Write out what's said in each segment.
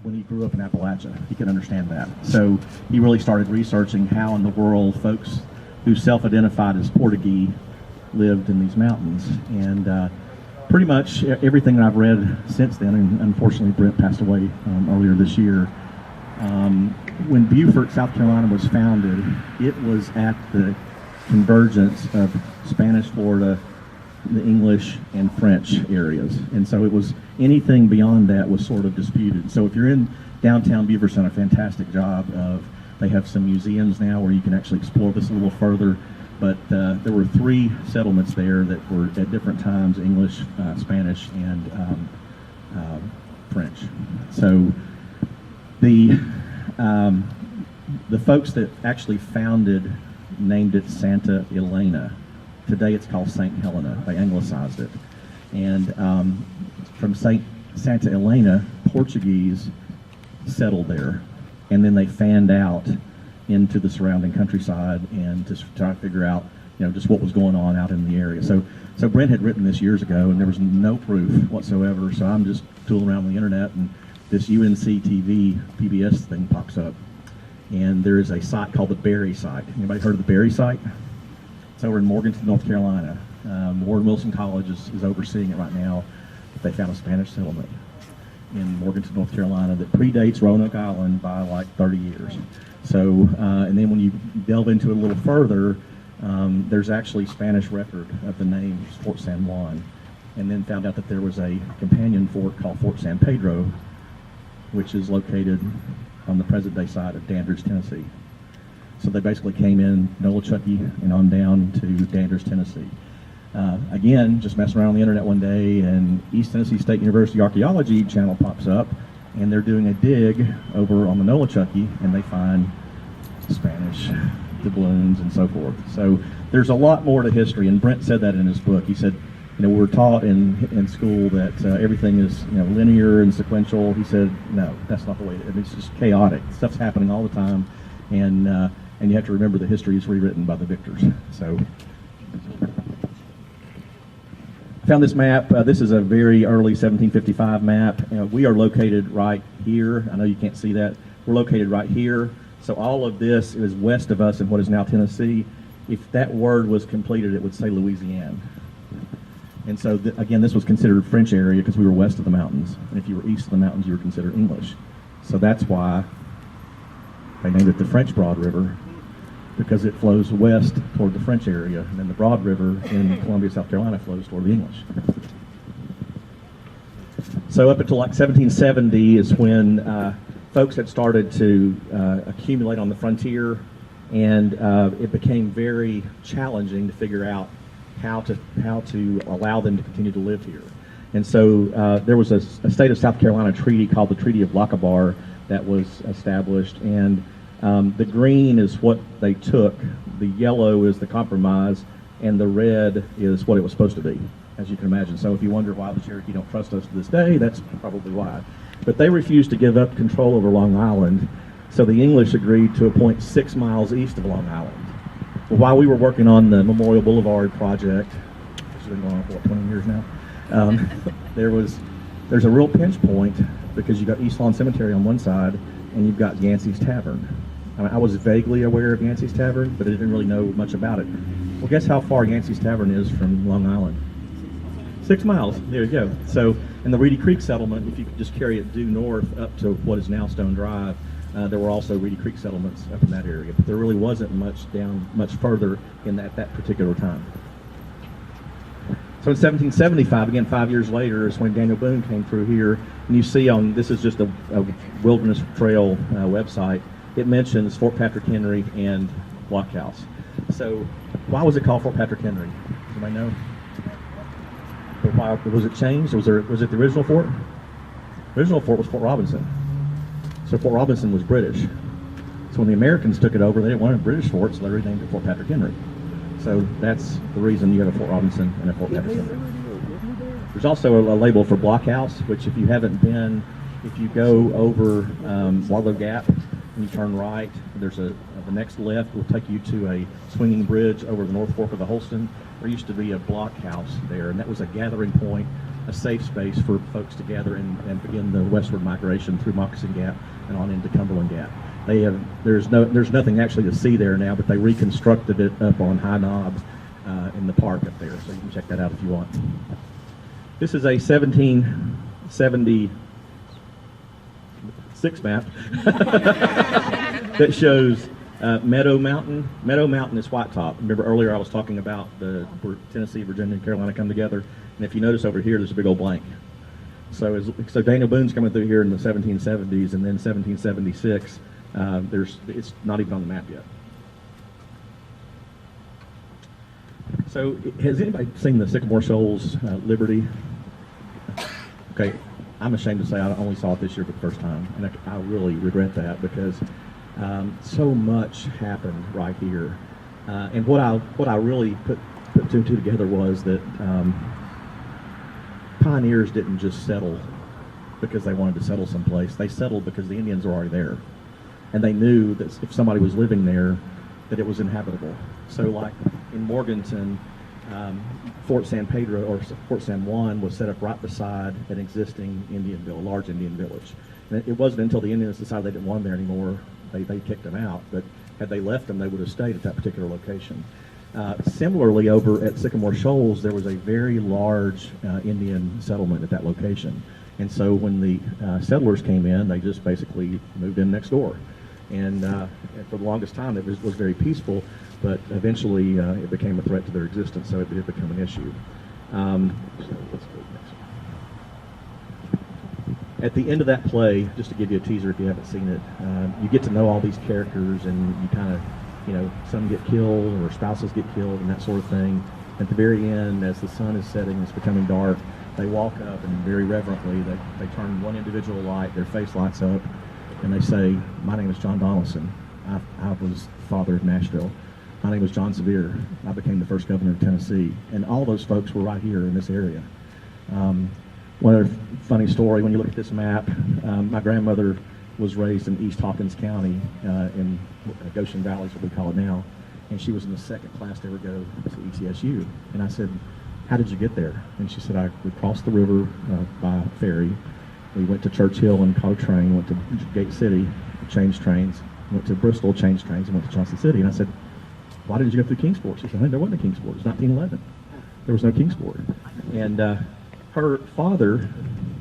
when he grew up in Appalachia. He could understand that. So he really started researching how in the world folks who self-identified as Portuguese lived in these mountains. And pretty much everything that I've read since then, and unfortunately Brent passed away earlier this year, when Beaufort, South Carolina was founded, it was at the convergence of Spanish Florida, the English and French areas. And so it was, anything beyond that was sort of disputed. So if you're in downtown Beaufort's done a fantastic job of, they have some museums now where you can actually explore this a little further. But there were 3 settlements there that were at different times English, Spanish, and French. So the folks that actually founded named it Santa Elena. Today it's called St. Helena. They anglicized it. And from Santa Elena, Portuguese settled there. And then they fanned out into the surrounding countryside and to try to figure out, just what was going on out in the area. So Brent had written this years ago, and there was no proof whatsoever. So I'm just tooling around the internet, and this UNC TV PBS thing pops up. And there is a site called the Berry site. Anybody heard of the Berry site? It's over in Morganton, North Carolina. Warren Wilson College is overseeing it right now. They found a Spanish settlement in Morganton, North Carolina that predates Roanoke Island by like 30 years. So, and then when you delve into it a little further, there's actually Spanish record of the name Fort San Juan, and then found out that there was a companion fort called Fort San Pedro, which is located on the present-day site of Dandridge, Tennessee. So they basically came in Nolichucky and on down to Dandridge, Tennessee. Again, just messing around on the internet one day, and East Tennessee State University Archaeology channel pops up, and they're doing a dig over on the Nolichucky, and they find Spanish doubloons and so forth. So there's a lot more to history, and Brent said that in his book. He said, we're taught in school that everything is linear and sequential. He said, no, that's not the way it is. It's just chaotic. Stuff's happening all the time, and you have to remember that history is rewritten by the victors. So I found this map. This is a very early 1755 map. We are located right here. I know you can't see that. We're located right here. So all of this is west of us in what is now Tennessee. If that word was completed, it would say Louisiana. And so, again, this was considered French area because we were west of the mountains. And if you were east of the mountains, you were considered English. So that's why they named it the French Broad River, because it flows west toward the French area. And then the Broad River in Columbia, South Carolina flows toward the English. So up until like 1770 is when folks had started to accumulate on the frontier, and it became very challenging to figure out how to allow them to continue to live here. And so there was a state of South Carolina treaty called the Treaty of Lochaber that was established, and the green is what they took, the yellow is the compromise, and the red is what it was supposed to be, as you can imagine. So if you wonder why the Cherokee don't trust us to this day, that's probably why. But they refused to give up control over Long Island, so the English agreed to appoint 6 miles east of Long Island. Well, while we were working on the Memorial Boulevard project, which has been going on for 20 years now, there's a real pinch point because you've got East Lawn Cemetery on one side and you've got Yancey's Tavern. I was vaguely aware of Yancey's Tavern, but I didn't really know much about it. Well, guess how far Yancey's Tavern is from Long Island? 6 miles. There you go. So in the Reedy Creek settlement, if you could just carry it due north up to what is now Stone Drive, there were also Reedy Creek settlements up in that area, but there really wasn't much further in that particular time. So in 1775, again 5 years later, is when Daniel Boone came through here, and you see this is just a Wilderness Trail website, it mentions Fort Patrick Henry and Blockhouse. So why was it called Fort Patrick Henry? Does anybody know? But why was it changed? Was it the original fort? The original fort was Fort Robinson. So Fort Robinson was British. So when the Americans took it over, they didn't want a British fort, so they renamed it Fort Patrick Henry. So that's the reason you have a Fort Robinson and a Fort Patrick Henry. There's also a label for Blockhouse, which if you haven't been, if you go over Wallow Gap and you turn right, there's the next left will take you to a swinging bridge over the North Fork of the Holston. There used to be a blockhouse there, and that was a gathering point a safe space for folks to gather and begin the westward migration through Moccasin Gap and on into Cumberland Gap. There's nothing actually to see there now, but they reconstructed it up on High Knobs in the park up there, so you can check that out if you want. This is a 1776 map that shows Meadow Mountain. Meadow Mountain is White Top. Remember earlier I was talking about where Tennessee, Virginia, and Carolina come together, and if you notice over here, there's a big old blank. So Daniel Boone's coming through here in the 1770s, and then 1776. It's not even on the map yet. So has anybody seen the Sycamore Shoals Liberty? Okay, I'm ashamed to say I only saw it this year for the first time, and I really regret that because so much happened right here. And what I really put two and two together was that pioneers didn't just settle because they wanted to settle someplace. They settled because the Indians were already there, and they knew that if somebody was living there, that it was inhabitable. So, like in Morganton, Fort San Pedro or Fort San Juan was set up right beside an existing Indian village, large Indian village. And it wasn't until the Indians decided they didn't want them there anymore, they kicked them out. But had they left them, they would have stayed at that particular location. Similarly, over at Sycamore Shoals, there was a very large Indian settlement at that location. And so when the settlers came in, they just basically moved in next door. And for the longest time, it was very peaceful, but eventually it became a threat to their existence, so it did become an issue. So let's go next. At the end of that play, just to give you a teaser if you haven't seen it, you get to know all these characters, and you kind of, some get killed or spouses get killed and that sort of thing. At the very end, as the sun is setting, it's becoming dark, they walk up and very reverently, they turn one individual light, their face lights up, and they say, "My name is John Donaldson. I was father of Nashville. My name is John Sevier. I became the first governor of Tennessee." And all those folks were right here in this area. One other funny story, when you look at this map, my grandmother was raised in East Hawkins County in Goshen Valley is what we call it now, and she was in the second class to ever go to ETSU. And I said, "How did you get there?" And she said, we crossed the river by ferry. We went to Churchill and caught a train, went to Gate City, changed trains, went to Bristol, changed trains, and went to Johnson City. And I said, "Why didn't you go through Kingsport?" She said, "Hey, there wasn't a Kingsport. It was 1911. There was no Kingsport." And her father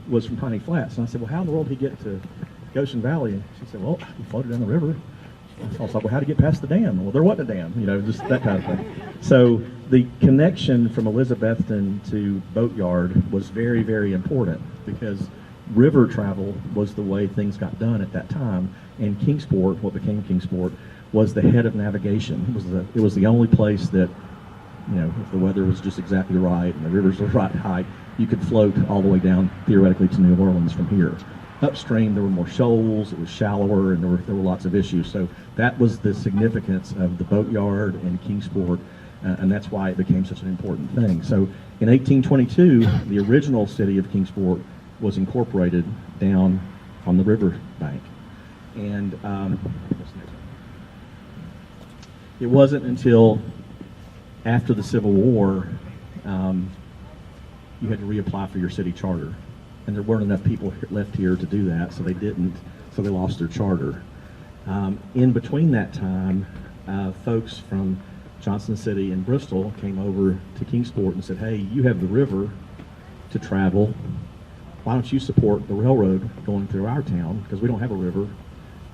was from Piney Flats. And I said, "Well, how in the world did he get to Goshen Valley?" And she said, "Well, he floated down the river." I was like, "Well, how did he get past the dam?" Well, there wasn't a dam, just that kind of thing. So the connection from Elizabethton to Boatyard was very, very important because river travel was the way things got done at that time. And Kingsport, what became Kingsport, was the head of navigation. It was the only place that, if the weather was just exactly right and the rivers were right height, you could float all the way down, theoretically, to New Orleans from here. Upstream, there were more shoals, it was shallower, and there were lots of issues. So that was the significance of the Boatyard and Kingsport, and that's why it became such an important thing. So in 1822, the original city of Kingsport was incorporated down on the river bank. And it wasn't until after the Civil War you had to reapply for your city charter. And there weren't enough people left here to do that, so they didn't, so they lost their charter. In between that time, folks from Johnson City and Bristol came over to Kingsport and said, "Hey, you have the river to travel. Why don't you support the railroad going through our town, because we don't have a river,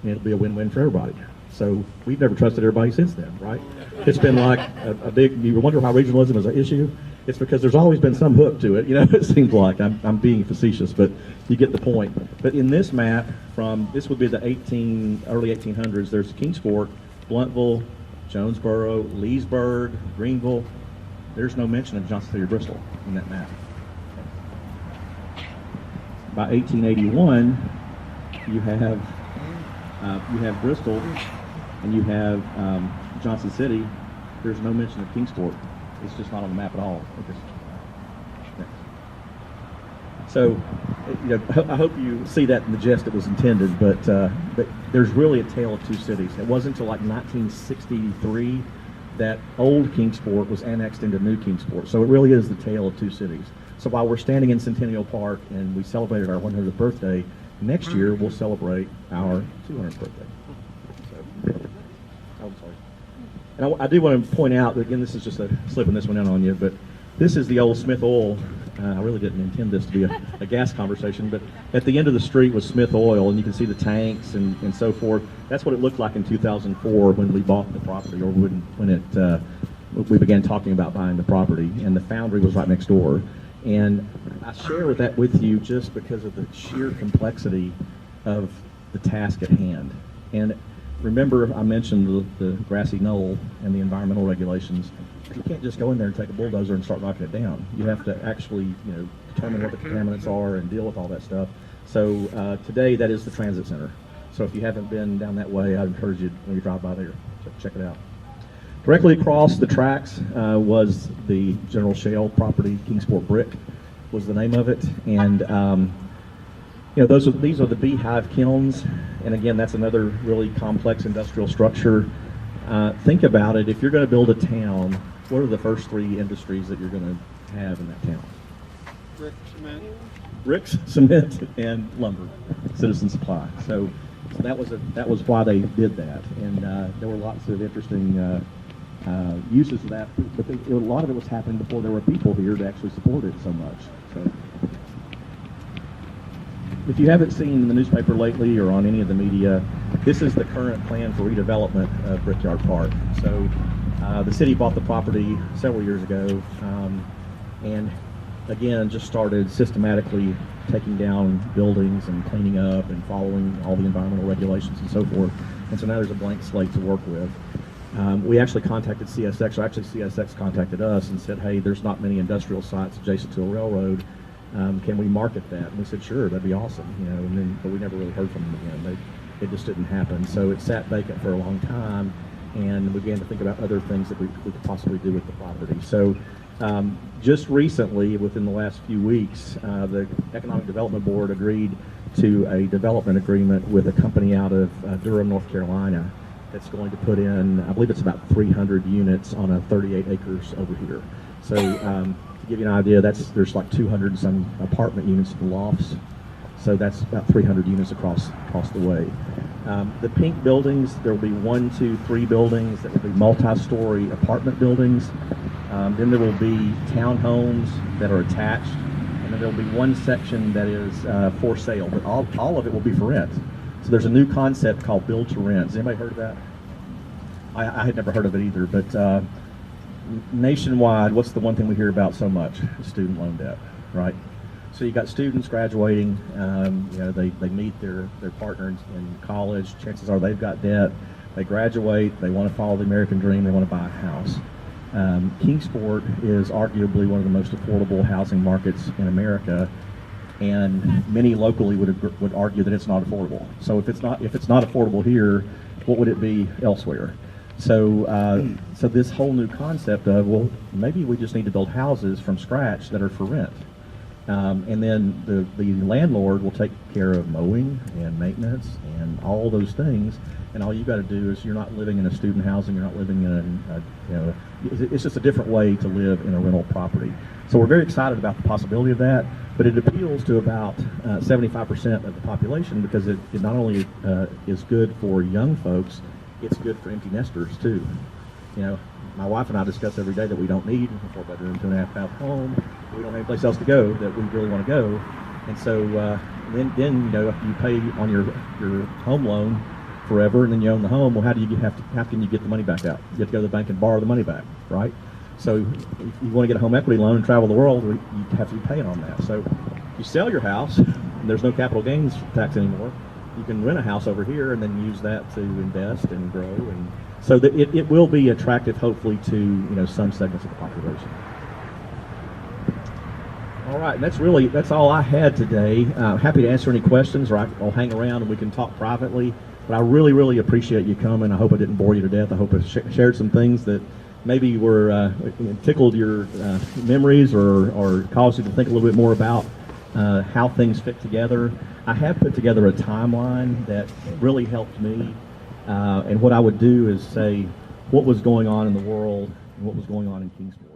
and it'll be a win-win for everybody." So we've never trusted everybody since then, right? It's been like a big, you wonder why regionalism is an issue? It's because there's always been some hook to it, it seems like. I'm being facetious, but you get the point. But in this map, this would be the early 1800s, there's Kingsport, Blountville, Jonesboro, Leesburg, Greenville. There's no mention of Johnson City or Bristol in that map. By 1881, you have Bristol and you have Johnson City. There's no mention of Kingsport. It's just not on the map at all. So, I hope you see that in the jest that was intended, but there's really a tale of two cities. It wasn't until like 1963 that old Kingsport was annexed into new Kingsport. So it really is the tale of two cities. So while we're standing in Centennial Park and we celebrated our 100th birthday, next year we'll celebrate our 200th birthday. So, I'm sorry. And I do want to point out, again, this is just slipping this one in on you, but this is the old Smith Oil. I really didn't intend this to be a gas conversation, but at the end of the street was Smith Oil, and you can see the tanks and so forth. That's what it looked like in 2004 when we bought the property, or when we began talking about buying the property, and the foundry was right next door. And I share that with you just because of the sheer complexity of the task at hand. And remember, I mentioned the grassy knoll and the environmental regulations. You can't just go in there and take a bulldozer and start knocking it down. You have to actually, determine what the contaminants are and deal with all that stuff. So today, that is the transit center. So if you haven't been down that way, I'd encourage you when you drive by there, check it out. Directly across the tracks was the General Shale property. Kingsport Brick was the name of it, and these are the beehive kilns. And again, that's another really complex industrial structure. Think about it. If you're going to build a town, what are the first three industries that you're going to have in that town? Bricks, cement, and lumber. Citizen supply. So that was why they did that, and there were lots of interesting uses of that. But a lot of it was happening before there were people here to actually support it so much. So, if you haven't seen the newspaper lately or on any of the media, this is the current plan for redevelopment of Brickyard Park. So the city bought the property several years ago, and again just started systematically taking down buildings and cleaning up and following all the environmental regulations and so forth. And so now there's a blank slate to work with. We actually contacted CSX, or actually CSX contacted us and said, hey, there's not many industrial sites adjacent to a railroad. Can we market that? And we said, sure, that'd be awesome. But we never really heard from them again. It just didn't happen. So it sat vacant for a long time, and we began to think about other things that we could possibly do with the property. So just recently, within the last few weeks, the Economic Development Board agreed to a development agreement with a company out of Durham, North Carolina, that's going to put in, I believe it's about 300 units on a 38 acres over here. So to give you an idea, there's like 200 and some apartment units in the lofts. So that's about 300 units across the way. The pink buildings, there will be 1, 2, 3 buildings that will be multi-story apartment buildings. Then there will be townhomes that are attached, and then there will be one section that is for sale, but all of it will be for rent. So there's a new concept called build to rent. Has anybody heard of that? I had never heard of it either, but nationwide, what's the one thing we hear about so much? Student loan debt, right? So you got students graduating, they meet their partner in college. Chances are they've got debt. They graduate, they want to follow the American dream, they want to buy a house. Kingsport is arguably one of the most affordable housing markets in America, and many locally would argue that it's not affordable. So if it's not affordable here, what would it be elsewhere? So so this whole new concept of, well, maybe we just need to build houses from scratch that are for rent. And then the landlord will take care of mowing and maintenance and all those things. And all you got to do is, you're not living in a student housing, you're not living in it's just a different way to live in a rental property. So we're very excited about the possibility of that, but it appeals to about 75% of the population, because it not only is good for young folks, it's good for empty nesters too. My wife and I discuss every day that we don't need a 4-bedroom, 2.5-bath home. We don't have any place else to go that we really want to go. And so then if you pay on your home loan forever and then you own the home, well, how can you get the money back out? You have to go to the bank and borrow the money back, right? So if you want to get a home equity loan and travel the world, you have to be paying on that. So if you sell your house, and there's no capital gains tax anymore, you can rent a house over here and then use that to invest and grow. And so that it will be attractive, hopefully, to some segments of the population. All right, and that's all I had today. Happy to answer any questions, or I'll hang around and we can talk privately. But I really, really appreciate you coming. I hope I didn't bore you to death. I hope I shared some things that maybe were tickled your memories or caused you to think a little bit more about how things fit together. I have put together a timeline that really helped me. And what I would do is say what was going on in the world and what was going on in Kingsport.